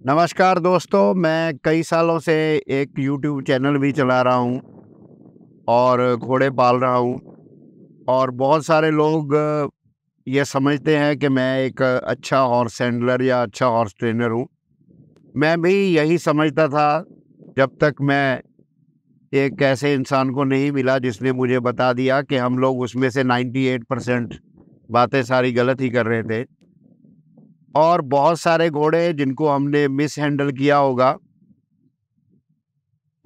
नमस्कार दोस्तों, मैं कई सालों से एक यूट्यूब चैनल भी चला रहा हूँ और घोड़े पाल रहा हूँ और बहुत सारे लोग ये समझते हैं कि मैं एक अच्छा हॉर्स हैंडलर या अच्छा हॉर्स ट्रेनर हूँ। मैं भी यही समझता था जब तक मैं एक ऐसे इंसान को नहीं मिला जिसने मुझे बता दिया कि हम लोग उसमें से 98% बातें सारी गलत ही कर रहे थे और बहुत सारे घोड़े जिनको हमने मिस हैंडल किया होगा,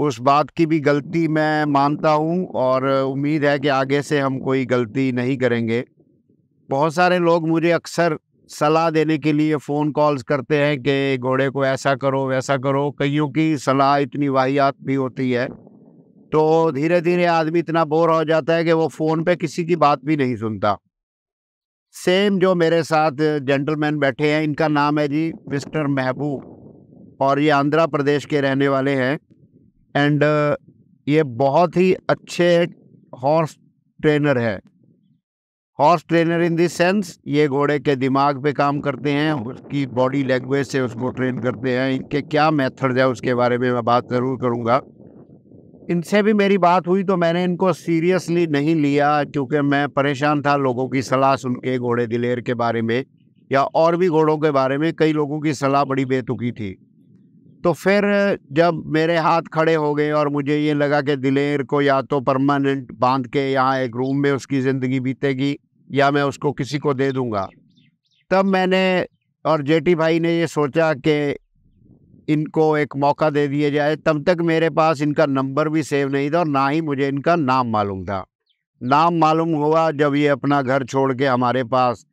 उस बात की भी गलती मैं मानता हूँ और उम्मीद है कि आगे से हम कोई गलती नहीं करेंगे। बहुत सारे लोग मुझे अक्सर सलाह देने के लिए फ़ोन कॉल्स करते हैं कि घोड़े को ऐसा करो, वैसा करो। कईयों की सलाह इतनी वाहियात भी होती है, तो धीरे-धीरे आदमी इतना बोर हो जाता है कि वो फ़ोन पे किसी की बात भी नहीं सुनता। सेम जो मेरे साथ जेंटलमैन बैठे हैं, इनका नाम है जी मिस्टर महबूब और ये आंध्र प्रदेश के रहने वाले हैं। एंड ये बहुत ही अच्छे हॉर्स ट्रेनर है। Horse trainer in the sense ये घोड़े के दिमाग पे काम करते हैं, उसकी बॉडी लैंग्वेज से उसको ट्रेन करते हैं। इनके क्या मेथड है उसके बारे में मैं बात ज़रूर करूँगा। इनसे भी मेरी बात हुई तो मैंने इनको सीरियसली नहीं लिया क्योंकि मैं परेशान था लोगों की सलाह सुन के घोड़े दिलेर के बारे में या और भी घोड़ों के बारे में। कई लोगों की सलाह बड़ी बेतुकी थी। तो फिर जब मेरे हाथ खड़े हो गए और मुझे ये लगा कि दिलेर को या तो परमानेंट बांध के यहाँ एक रूम में उसकी ज़िंदगी बीतेगी या मैं उसको किसी को दे दूँगा, तब मैंने और जेटी भाई ने ये सोचा कि इनको एक मौका दे दिया जाए। तब तक मेरे पास इनका नंबर भी सेव नहीं था और ना ही मुझे इनका नाम मालूम था। नाम मालूम हुआ जब ये अपना घर छोड़ के हमारे पास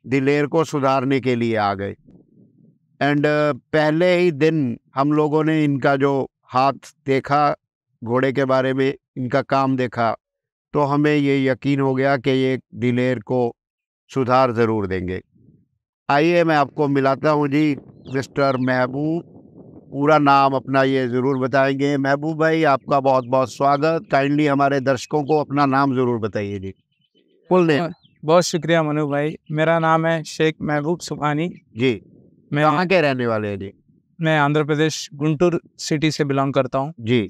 दिलेर को सुधारने के लिए आ गए। एंड पहले ही दिन हम लोगों ने इनका जो हाथ देखा, घोड़े के बारे में इनका काम देखा, तो हमें ये यकीन हो गया कि ये दिलेर को सुधार ज़रूर देंगे। आइए मैं आपको मिलाता हूँ जी मिस्टर महबूब। पूरा नाम अपना ये ज़रूर बताएंगे। महबूब भाई, आपका बहुत बहुत स्वागत। काइंडली हमारे दर्शकों को अपना नाम ज़रूर बताइए जी, फुल नेम। बहुत शुक्रिया मनु भाई। मेरा नाम है शेख महबूब सुभानी। जी, मैं कहाँ के रहने वाले हैं जी? मैं आंध्र प्रदेश गुंटूर सिटी से बिलोंग करता हूँ। जी,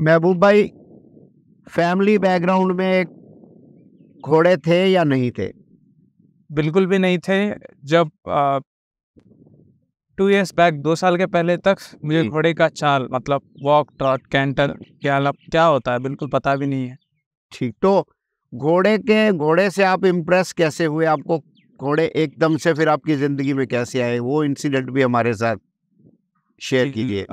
महबूब भाई, फैमिली बैकग्राउंड में घोड़े थे या नहीं थे? बिल्कुल भी नहीं थे। जब 2 इयर्स बैक 2 साल के पहले तक मुझे जी। घोड़े का चाल मतलब वॉक ट्रॉट कैंटर क्या होता है बिल्कुल पता भी नहीं है। ठीक, तो घोड़े से आप इम्प्रेस कैसे हुए? आपको घोड़े एकदम से फिर आपकी ज़िंदगी में कैसे आए? वो इंसिडेंट भी हमारे साथ शेयर कीजिए।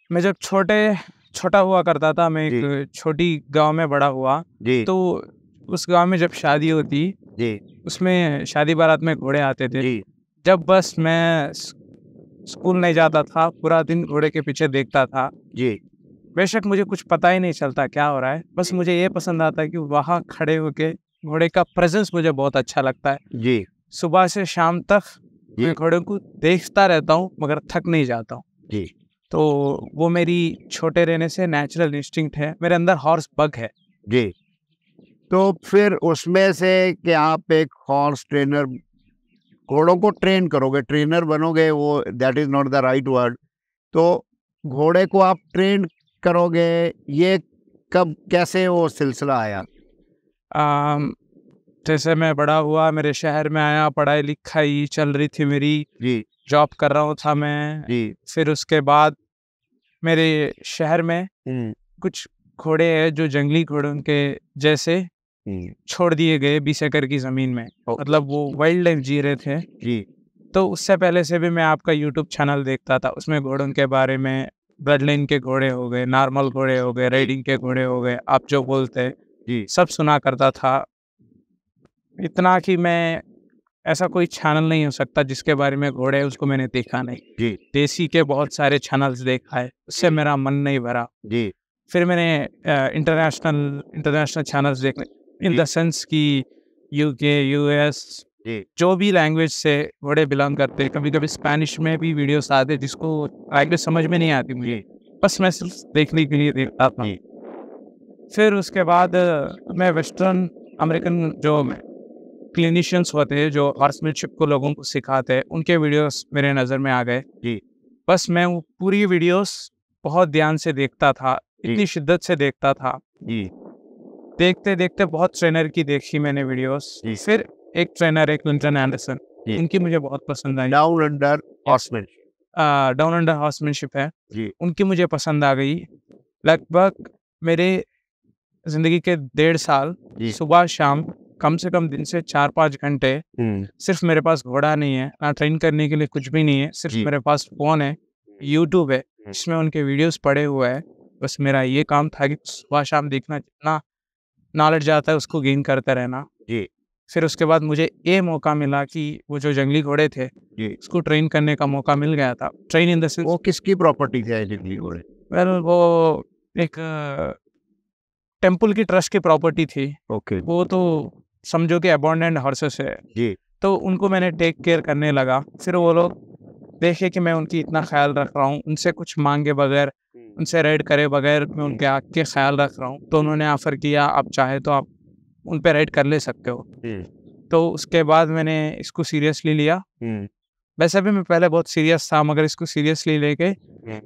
मैं जब छोटा हुआ करता था, मैं जी, एक छोटी गांव में बड़ा हुआ। जी, तो उस गांव में जब शादी होती, जी, उसमें शादी बारात में घोड़े आते थे। जी, जब बस मैं स्कूल नहीं जाता था, पूरा दिन घोड़े के पीछे देखता था। जी, बेशक मुझे कुछ पता ही नहीं चलता क्या हो रहा है, बस मुझे ये पसंद आता है कि वहाँ खड़े होके घोड़े का प्रेजेंस मुझे बहुत अच्छा लगता है। जी, सुबह से शाम तक जी, मैं घोड़े को देखता रहता हूँ मगर थक नहीं जाता हूँ। जी, तो वो मेरी छोटे रहने से नेचुरल इंस्टिंक्ट है, मेरे अंदर हॉर्स बग है। जी। तो फिर उसमें से कि आप एक हॉर्स ट्रेनर घोड़ों को ट्रेन करोगे, ट्रेनर बनोगे, वो that is not the right word. तो घोड़े को आप ट्रेन करोगे, ये कब कैसे वो सिलसिला आया? आम, जैसे मैं बड़ा हुआ, मेरे शहर में आया, पढ़ाई लिखाई चल रही थी मेरी, जी, जॉब कर रहा था मैं। जी, फिर उसके बाद मेरे शहर में हुँ, कुछ घोड़े हैं जो जंगली घोड़ों के जैसे हुँ, छोड़ दिए गए 20 एकड़ की ज़मीन में। ओ मतलब वो वाइल्ड लाइफ जी रहे थे। जी, तो उससे पहले से भी मैं आपका यूट्यूब चैनल देखता था, उसमें घोड़ों के बारे में, ब्लड लाइन के घोड़े हो गए, नॉर्मल घोड़े हो गए, जी, राइडिंग के घोड़े हो गए, आप जो बोलते हैं, जी, सब सुना करता था। इतना कि मैं ऐसा कोई चैनल नहीं हो सकता जिसके बारे में घोड़े है उसको मैंने देखा नहीं। जी, देसी के बहुत सारे चैनल्स देखा है, उससे जी, मेरा मन नहीं भरा। जी, फिर मैंने इंटरनेशनल चैनल्स देखे, इन जी, द सेंस कि यूके, यूएस, जी, जो भी लैंग्वेज से घोड़े बिलोंग करते हैं। कभी-कभी स्पेनिश में भी वीडियोस आते हैं जिसको लैंग्वेज समझ में नहीं आती मुझे। जी, बस मैं सिर्फ देखने के लिए देखता था। जी, फिर उसके बाद मैं वेस्टर्न अमेरिकन जो क्लिनिशियंस होते हैं जो हॉर्समैनशिप को लोगों को सिखाते हैं, उनके वीडियोस मेरे नज़र में आ गए। जी। बस मैं वो पूरी वीडियोस बहुत ध्यान से देखता था, जी। इतनी शिद्दत से देखता था। जी। देखते-देखते बहुत ट्रेनर की देखी मैंने वीडियोस। जी। फिर एक ट्रेनर है क्लिंटन एंडरसन, जी। उनकी मुझे बहुत पसंद आई। Down Under horsemanship. Down Under horsemanship है, जी। उनकी मुझे पसंद आ गई। लगभग मेरे ज़िंदगी के 1.5 साल जी। सुबह-शाम कम से कम दिन से 4-5 घंटे सिर्फ मेरे पास घोड़ा नहीं है, ना ट्रेन करने के लिए कुछ भी नहीं है, सिर्फ जी। मेरे पास फ़ोन है, यूट्यूब है, जिसमें उनके वीडियोस पड़े हुए हैं। बस मेरा ये काम था कि सुबह-शाम देखना, जितना नॉलेज आता है उसको गेन करते रहना। जी। फिर उसके बाद मुझे ये मौका मिला कि वो जो जंगली घोड़े थे, जी। उसको ट्रेन करने का मौका मिल गया था। ट्रेन इन द सेंस वो किसकी प्रॉपर्टी थे जंगली घोड़े? वेल वो एक टेम्पल की ट्रस्ट की प्रॉपर्टी थी। ओके। वो तो समझो कि अबंडेंट हॉर्सेस है, जी। तो उनको मैंने टेक केयर करने लगा। फिर वो लोग देखे कि मैं उनकी इतना ख्याल रख रहा हूँ, उनसे कुछ मांगे बगैर, उनसे रेड करे बगैर मैं उनके आँख के ख्याल रख रहा हूँ, तो उन्होंने ऑफ़र किया, आप चाहे तो आप उन पे रेड कर ले सकते हो। तो उसके बाद मैंने इसको सीरियसली लिया। वैसे भी मैं पहले बहुत सीरियस था, मगर इसको सीरियसली लेके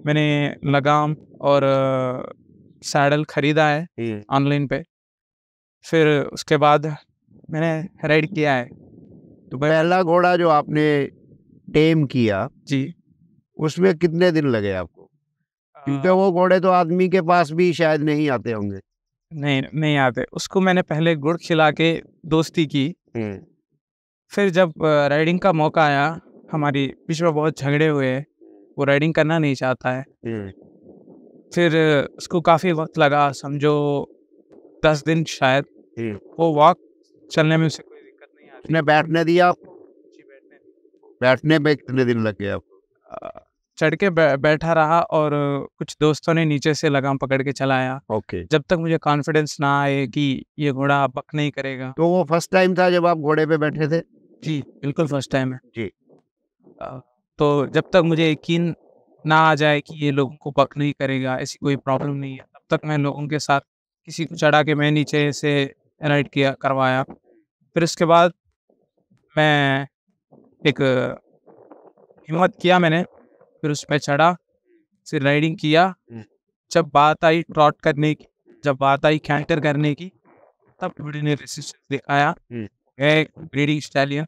मैंने लगाम और सैडल खरीदा है ऑनलाइन पे। फिर उसके बाद मैंने राइड किया है। तो पहला घोड़ा जो आपने टेम किया, जी, उसमें कितने दिन लगे आपको? क्योंकि वो घोड़े तो आदमी के पास भी शायद नहीं आते होंगे। नहीं आते। उसको मैंने पहले गुड़ खिला के दोस्ती की। फिर जब राइडिंग का मौका आया, हमारी बीच में बहुत झगड़े हुए, वो राइडिंग करना नहीं चाहता है। फिर उसको काफ़ी वक़्त लगा, समझो 10 दिन शायद। वो वॉक चलने में उसे कोई दिक्कत नहीं आती। उसने बैठने दिया? जी, बैठने बैठने में कितने दिन लग गए आपको? चढ़ के बैठा रहा और कुछ दोस्तों ने नीचे से लगाम पकड़ के चलाया, ओके। जब तक मुझे कॉन्फिडेंस ना आए कि ये घोड़ा बक नहीं करेगा। तो वो फर्स्ट टाइम था जब आप घोड़े पे बैठे थे? जी, बिल्कुल फर्स्ट टाइम है। जी। तो जब तक मुझे यकीन ना आ जाए कि ये लोगों को बक नहीं करेगा, ऐसी कोई प्रॉब्लम नहीं है, तब तक मैं लोगों के साथ किसी को चढ़ा के मैं नीचे से राइड करवाया। फिर उसके बाद मैं एक हिम्मत किया मैंने, फिर उस पे चढ़ा, फिर राइडिंग किया। जब बात आई ट्रॉट करने की, जब बात आई कैंटर करने की, तब घोड़े ने रेसिस्टेंस दिखाया। एक ब्रीडिंग स्टैलियन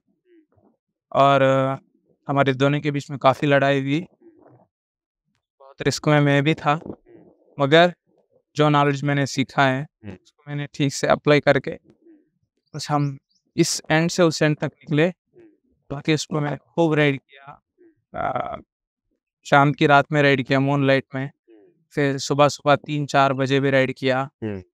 और हमारे दोनों के बीच में काफ़ी लड़ाई हुई। बहुत रिस्क में मैं भी था, मगर जो नॉलेज मैंने सीखा है, उसको मैंने ठीक से अप्लाई करके बस हम इस एंड से उस एंड तक निकले। बाकी उसको मैंने खूब राइड किया। शाम की रात में राइड किया मूनलाइट में, फिर सुबह-सुबह 3-4 बजे भी राइड किया,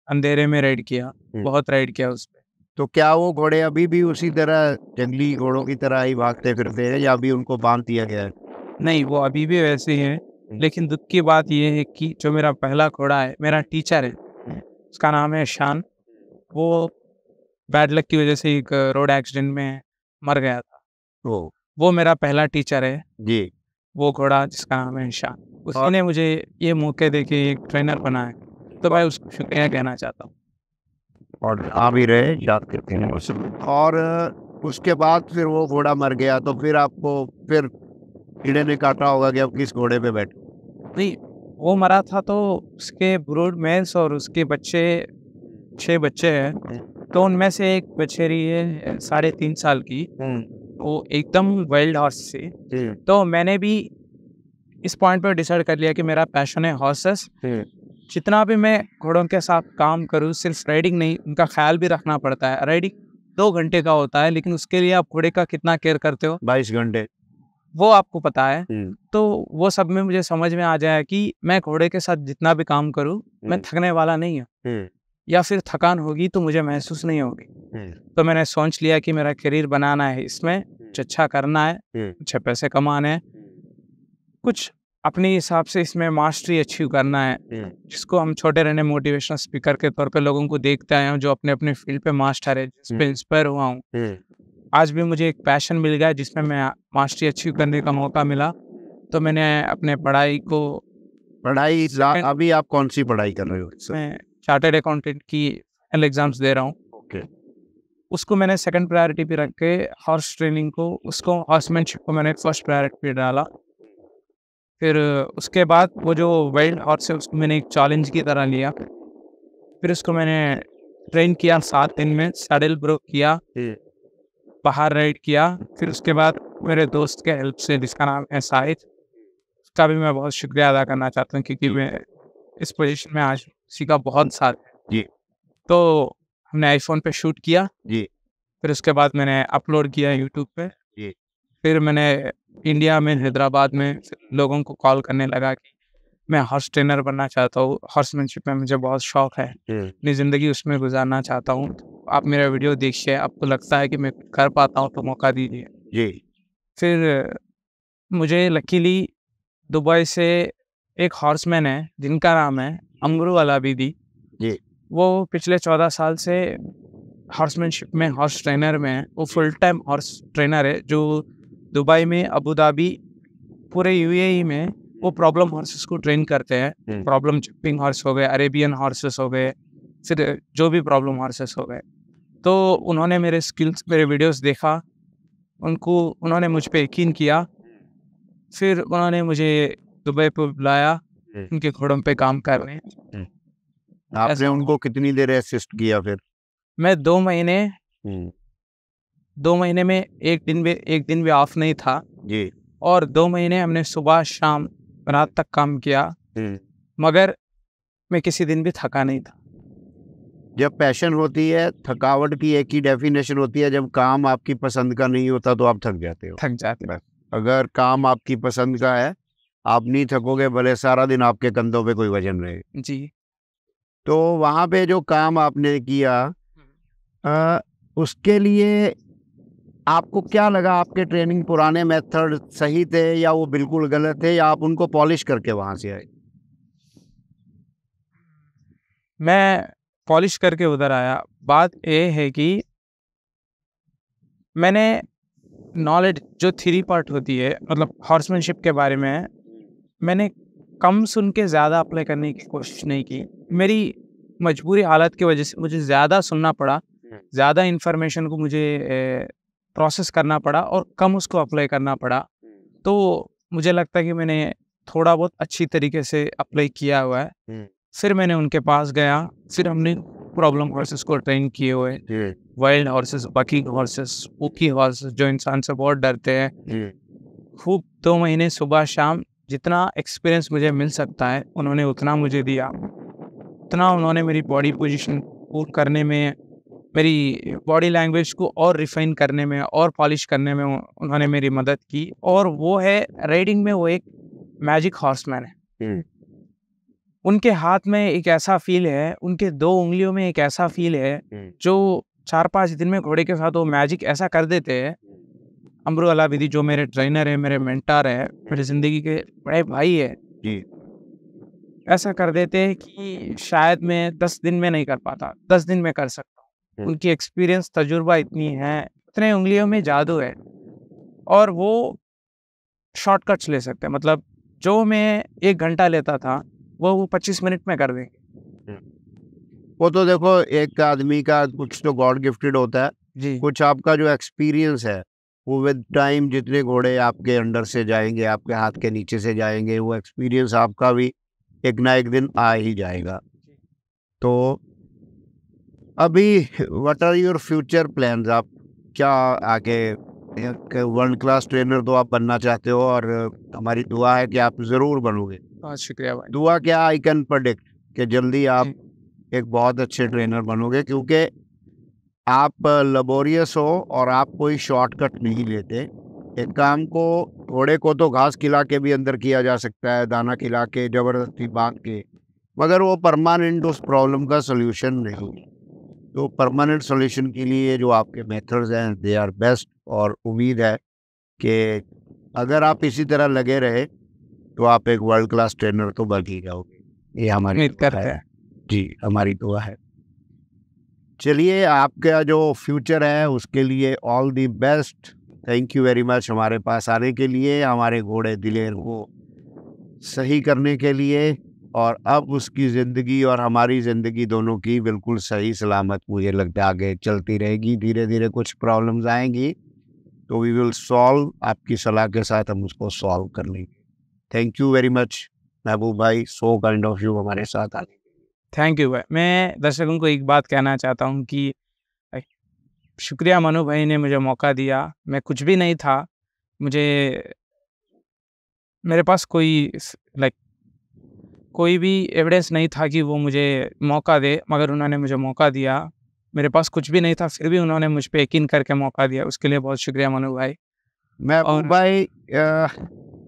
अंधेरे में राइड किया, बहुत राइड किया उस पे। तो क्या वो घोड़े अभी भी उसी तरह जंगली घोड़ों की तरह ही भागते फिरते हैं या अभी उनको बांध दिया गया है? नहीं, वो अभी भी वैसे ही हैं, लेकिन दुःख की बात ये है कि जो मेरा पहला घोड़ा है, मेरा टीचर है, उसका नाम है शान, वो बैड लक की वजह से एक रोड एक्सीडेंट में मर गया था। ओह! वो मेरा पहला टीचर है, जी। वो घोड़ा जिसका नाम है शान। उसी ने मुझे ये मौके देके एक ट्रेनर बनाया, तो मैं उसको शुक्रिया कहना चाहता हूँ। और आ भी रहे, याद करते हैं उसे। और उसके बाद फिर वो घोड़ा मर गया, तो फिर आपको फिर कीड़े ने काटा होगा कि अब किस घोड़े पे बैठे? नहीं, वो मरा था तो उसके ब्रूड मेल्स और उसके बच्चे 6 बच्चे हैं, तो उनमें से एक बछेरी है 3.5 साल की, वो एकदम वाइल्ड हॉर्स थी। तो मैंने भी इस पॉइंट पर डिसाइड कर लिया कि मेरा पैशन है हॉर्सेस। जितना भी मैं घोड़ों के साथ काम करूँ, सिर्फ राइडिंग नहीं, उनका ख्याल भी रखना पड़ता है। राइडिंग 2 घंटे का होता है, लेकिन उसके लिए आप घोड़े का कितना केयर करते हो 22 घंटे। वो आपको पता है। तो वो सब में मुझे समझ में आ जाए कि मैं घोड़े के साथ जितना भी काम करूँ, मैं थकने वाला नहीं हूँ, या फिर थकान होगी तो मुझे महसूस नहीं होगी। तो मैंने सोच लिया कि मेरा करियर बनाना है इसमें, कुछ अच्छा करना है, अच्छे पैसे कमाने हैं, कुछ अपने हिसाब से इसमें मास्टरी अचीव करना है, जिसको हम छोटे रहने मोटिवेशनल स्पीकर के तौर पे लोगों को देखते आए हैं जो अपने अपने फील्ड पे मास्टर है, जिस पे इंस्पायर हुआ हूँ। आज भी मुझे एक पैशन मिल गया जिसमें मैं मास्टरी अचीव करने का मौका मिला, तो मैंने अपने पढ़ाई को अभी आप कौन सी पढ़ाई कर रहे हो? मैं चार्टर्ड अकाउंटेंट की एग्जाम्स दे रहा हूँ। ओके। उसको मैंने सेकंड प्रायोरिटी पे रख के हॉर्स ट्रेनिंग को, उसको हॉर्समैनशिप को मैंने फर्स्ट प्रायोरिटी पे डाला। फिर उसके बाद वो जो वाइल्ड हॉर्स है उसको मैंने एक चैलेंज की तरह लिया। फिर उसको मैंने ट्रेन किया 7 दिन में, सैडल ब्रोक किया, बाहर राइड किया। फिर उसके बाद मेरे दोस्त के हेल्प से, जिसका नाम है साहिद, उसका भी मैं बहुत शुक्रिया अदा करना चाहता हूँ, क्योंकि मैं इस पोजीशन में आज उसी का बहुत साथ है। जी। तो हमने आईफोन पे शूट किया। जी। फिर उसके बाद मैंने अपलोड किया यूट्यूब पे। जी। फिर मैंने इंडिया में, हैदराबाद में लोगों को कॉल करने लगा कि मैं हॉर्स ट्रेनर बनना चाहता हूँ, हॉर्समैनशिप में मुझे बहुत शौक है, अपनी ज़िंदगी उसमें गुजारना चाहता हूँ, आप मेरा वीडियो देखिए, आपको लगता है कि मैं कर पाता हूँ तो मौका दीजिए। जी। फिर मुझे लकीली दुबई से एक हॉर्समैन है जिनका नाम है अमरू अलाबिदी। जी। वो पिछले 14 साल से हॉर्समैनशिप में, हॉर्स ट्रेनर में है। वो फुल टाइम हॉर्स ट्रेनर है, जो दुबई में, अबू धाबी, पूरे यूएई में वो प्रॉब्लम हॉर्सेस को ट्रेन करते हैं। प्रॉब्लम जंपिंग हॉर्स हो गए, अरेबियन हॉर्सेस हो गए, फिर जो भी प्रॉब्लम हॉर्सेस हो गए। तो उन्होंने मेरे स्किल्स, मेरे वीडियोस देखा, उन्होंने मुझ पे यकीन किया। फिर उन्होंने मुझे दुबई पे बुलाया उनके घोड़ों पे काम करने। आपने उनको कितनी देर असिस्ट किया फिर? मैं 2 महीने 2 महीने में एक दिन भी ऑफ नहीं था। जी। और 2 महीने हमने सुबह शाम रात तक काम किया, मगर मैं किसी दिन भी थका नहीं था। जब पैशन होती है, थकावट की एक ही डेफिनेशन होती है, जब काम आपकी पसंद का नहीं होता तो आप थक जाते हो। थक जाते बस, अगर काम आपकी पसंद का है, आप नहीं थकोगे, भले सारा दिन आपके कंधों पे कोई वजन रहे। जी। तो वहाँ पे जो काम आपने किया, उसके लिए आपको क्या लगा? आपके ट्रेनिंग पुराने मेथड सही थे या वो बिल्कुल गलत थे, या आप उनको पॉलिश करके वहाँ से आए? मैं पॉलिश करके उधर आया। बात ये है कि मैंने नॉलेज जो थ्योरी पार्ट होती है, मतलब हॉर्समैनशिप के बारे में, मैंने कम सुन के ज़्यादा अप्लाई करने की कोशिश नहीं की। मेरी मजबूरी हालत की वजह से मुझे ज़्यादा सुनना पड़ा, ज़्यादा इन्फॉर्मेशन को मुझे प्रोसेस करना पड़ा और कम उसको अप्लाई करना पड़ा। तो मुझे लगता है कि मैंने थोड़ा बहुत अच्छी तरीके से अप्लाई किया हुआ है। फिर मैंने उनके पास गया, फिर हमने प्रॉब्लम हॉर्सेस को ट्रेन किए हुए, वाइल्ड हॉर्सेस, बकिंग हॉर्सेस, ऊकी हॉर्सेस जो इंसान से बहुत डरते हैं। खूब 2 महीने सुबह शाम जितना एक्सपीरियंस मुझे मिल सकता है उन्होंने उतना मुझे दिया। उतना उन्होंने मेरी बॉडी पोजीशन को करने में, मेरी बॉडी लैंग्वेज को और रिफाइन करने में और पॉलिश करने में उन्होंने मेरी मदद की। और वो है राइडिंग में, वो एक मैजिक हॉर्समैन है। उनके हाथ में एक ऐसा फील है, उनके 2 उंगलियों में एक ऐसा फील है, जो 4-5 दिन में घोड़े के साथ वो मैजिक ऐसा कर देते हैं। अमरू अलाबिदी जो मेरे ट्रेनर है, मेरे मेंटर है, मेरी ज़िंदगी के बड़े भाई है, ऐसा कर देते हैं कि शायद मैं 10 दिन में नहीं कर पाता, 10 दिन में कर सकता हूँ। उनकी एक्सपीरियंस, तजुर्बा इतनी है, इतने उंगलियों में जादू है, और वो शॉर्टकट्स ले सकते हैं। मतलब जो मैं 1 घंटा लेता था, वो 25 मिनट में कर देंगे। वो तो देखो, एक आदमी का कुछ तो गॉड गिफ्टेड होता है जी। कुछ आपका जो एक्सपीरियंस है, वो विद टाइम जितने घोड़े आपके अंडर से जाएंगे, आपके हाथ के नीचे से जाएंगे, वो एक्सपीरियंस आपका भी एक ना एक दिन आ ही जाएगा। तो अभी what are your future plans? आप क्या आगे, एक वर्ल्ड क्लास ट्रेनर तो आप बनना चाहते हो, और हमारी दुआ है कि आप ज़रूर बनोगे। बहुत शुक्रिया भाई। दुआ क्या, आई कैन प्रेडिक्ट कि जल्दी आप एक बहुत अच्छे ट्रेनर बनोगे, क्योंकि आप लेबोरियस हो और आप कोई शॉर्टकट नहीं लेते। एक काम को, घोड़े को तो घास खिला के भी अंदर किया जा सकता है, दाना खिला के, ज़बरदस्ती बांध के, मगर वो परमानेंट उस प्रॉब्लम का सॉल्यूशन नहीं। तो परमानेंट सॉल्यूशन के लिए जो आपके मेथड्स हैं, दे आर बेस्ट, और उम्मीद है कि अगर आप इसी तरह लगे रहे तो आप एक वर्ल्ड क्लास ट्रेनर तो बन ही जाओगे। ये हमारी उम्मीद दुआ करते है। हैं। जी, हमारी दुआ है। चलिए, आपका जो फ्यूचर है उसके लिए all the best. Thank you very much हमारे पास आने के लिए, हमारे घोड़े दिलेर को सही करने के लिए। और अब उसकी ज़िंदगी और हमारी ज़िंदगी दोनों की बिल्कुल सही सलामत मुझे लगता है आगे चलती रहेगी। धीरे धीरे कुछ प्रॉब्लम्स आएंगी तो वी विल सॉल्व, आपकी सलाह के साथ हम उसको सॉल्व कर लेंगे। थैंक यू वेरी मच महबूब भाई, सो काइंड ऑफ यू हमारे साथ आने। थैंक यू भाई। मैं दर्शकों को एक बात कहना चाहता हूँ कि शुक्रिया मनु भाई ने मुझे मौका दिया। मैं कुछ भी नहीं था, मेरे पास कोई भी एविडेंस नहीं था कि वो मुझे मौका दे, मगर उन्होंने मुझे मौका दिया। मेरे पास कुछ भी नहीं था, फिर भी उन्होंने मुझ पे यकीन करके मौका दिया। उसके लिए बहुत शुक्रिया मनु भाई। महबूब भाई,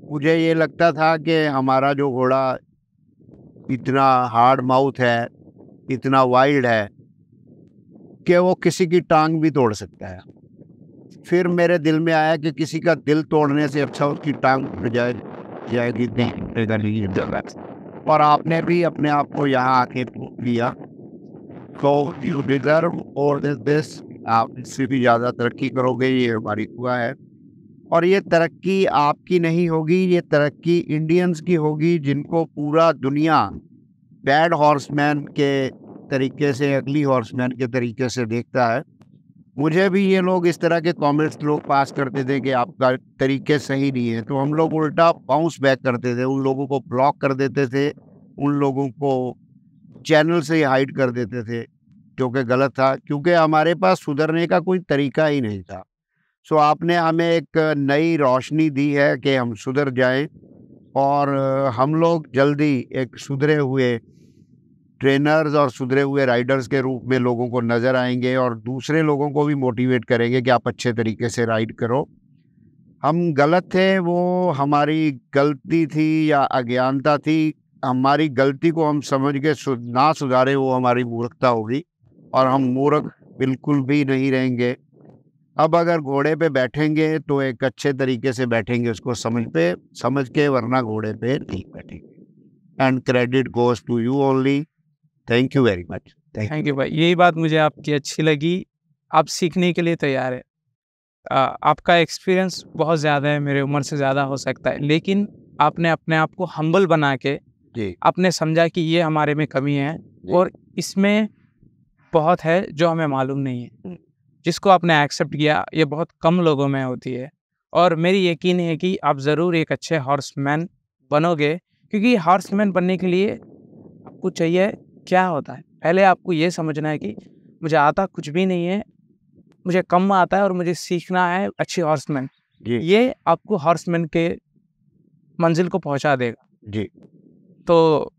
मुझे ये लगता था कि हमारा जो घोड़ा इतना हार्ड माउथ है, इतना वाइल्ड है कि वो किसी की टांग भी तोड़ सकता है। फिर मेरे दिल में आया कि किसी का दिल तोड़ने से अच्छा उसकी टांग टूट जाएगी नहीं। और आपने भी अपने आप को यहाँ आके प्रूव किया, तो यू डिजर्व और दिस। आप इससे भी ज़्यादा तरक्की करोगे, ये हमारी दुआ है। और ये तरक्की आपकी नहीं होगी, ये तरक्की इंडियंस की होगी, जिनको पूरा दुनिया बैड हॉर्समैन के तरीके से, अगली हॉर्समैन के तरीके से देखता है। मुझे भी ये लोग इस तरह के कमेंट्स लोग पास करते थे कि आपका तरीके सही नहीं है, तो हम लोग उल्टा बाउंस बैक करते थे, उन लोगों को ब्लॉक कर देते थे, उन लोगों को चैनल से ही हाइड कर देते थे, जो कि गलत था, क्योंकि हमारे पास सुधरने का कोई तरीका ही नहीं था। सो आपने हमें एक नई रोशनी दी है कि हम सुधर जाएं, और हम लोग जल्दी एक सुधरे हुए ट्रेनर्स और सुधरे हुए राइडर्स के रूप में लोगों को नज़र आएंगे, और दूसरे लोगों को भी मोटिवेट करेंगे कि आप अच्छे तरीके से राइड करो। हम गलत थे, वो हमारी गलती थी या अज्ञानता थी। हमारी गलती को हम समझ के ना सुधारे, वो हमारी मूर्खता होगी, और हम मूर्ख बिल्कुल भी नहीं रहेंगे। अब अगर घोड़े पे बैठेंगे तो एक अच्छे तरीके से बैठेंगे, उसको समझ के, वरना घोड़े पे नहीं बैठेंगे। And credit goes to you only. Thank you very much. Thank you भाई। यही बात मुझे आपकी अच्छी लगी, आप सीखने के लिए तैयार है। आपका एक्सपीरियंस बहुत ज़्यादा है, मेरे उम्र से ज़्यादा हो सकता है, लेकिन आपने अपने आप को हम्बल बना के आपने समझा कि ये हमारे में कमी है और इसमें बहुत है जो हमें मालूम नहीं है, जिसको आपने एक्सेप्ट किया। ये बहुत कम लोगों में होती है, और मेरी यकीन है कि आप ज़रूर एक अच्छे हॉर्समैन बनोगे, क्योंकि हॉर्समैन बनने के लिए आपको चाहिए क्या होता है। पहले आपको ये समझना है कि मुझे आता कुछ भी नहीं है, मुझे कम आता है और मुझे सीखना है अच्छे हॉर्समैन। ये आपको हॉर्समैन के मंजिल को पहुंचा देगा जी। तो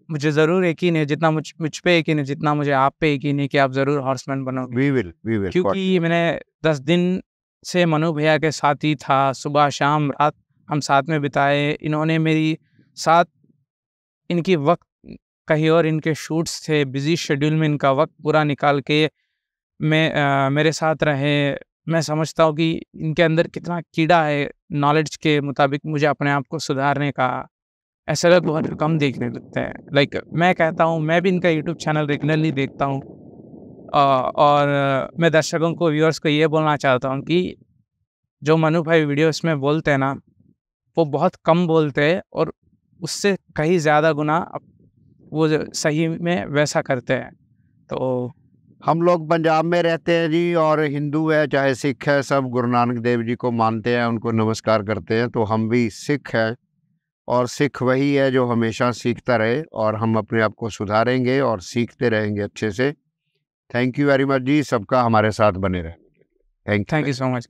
मुझे ज़रूर यकीन है, जितना मुझ पे यकीन है, जितना मुझे आप पे यकीन है कि आप ज़रूर हॉर्समैन बनोगे। वी विल क्योंकि मैंने 10 दिन से मनु भैया के साथ ही था, सुबह शाम रात हम साथ में बिताए। इन्होंने मेरी साथ, इनकी वक्त कहीं और, इनके शूट्स थे, बिजी शेड्यूल में इनका वक्त पूरा निकाल के मेरे साथ रहे। मैं समझता हूँ कि इनके अंदर कितना कीड़ा है नॉलेज के मुताबिक मुझे अपने आप को सुधारने का। ऐसा लोग बहुत कम देखने लगते हैं। मैं कहता हूँ, मैं भी इनका यूट्यूब चैनल रेगुलरली देखता हूँ, और मैं दर्शकों को, व्यूअर्स को ये बोलना चाहता हूँ कि जो मनु भाई वीडियोस में बोलते हैं ना, वो बहुत कम बोलते हैं, और उससे कहीं ज़्यादा गुना वो सही में वैसा करते हैं। तो हम लोग पंजाब में रहते हैं जी, और हिंदू है चाहे सिख है, सब गुरु नानक देव जी को मानते हैं, उनको नमस्कार करते हैं। तो हम भी सिख हैं, और सिख वही है जो हमेशा सीखता रहे, और हम अपने आप को सुधारेंगे और सीखते रहेंगे अच्छे से। थैंक यू वेरी मच जी, सबका हमारे साथ बने रहे। Thank you so much.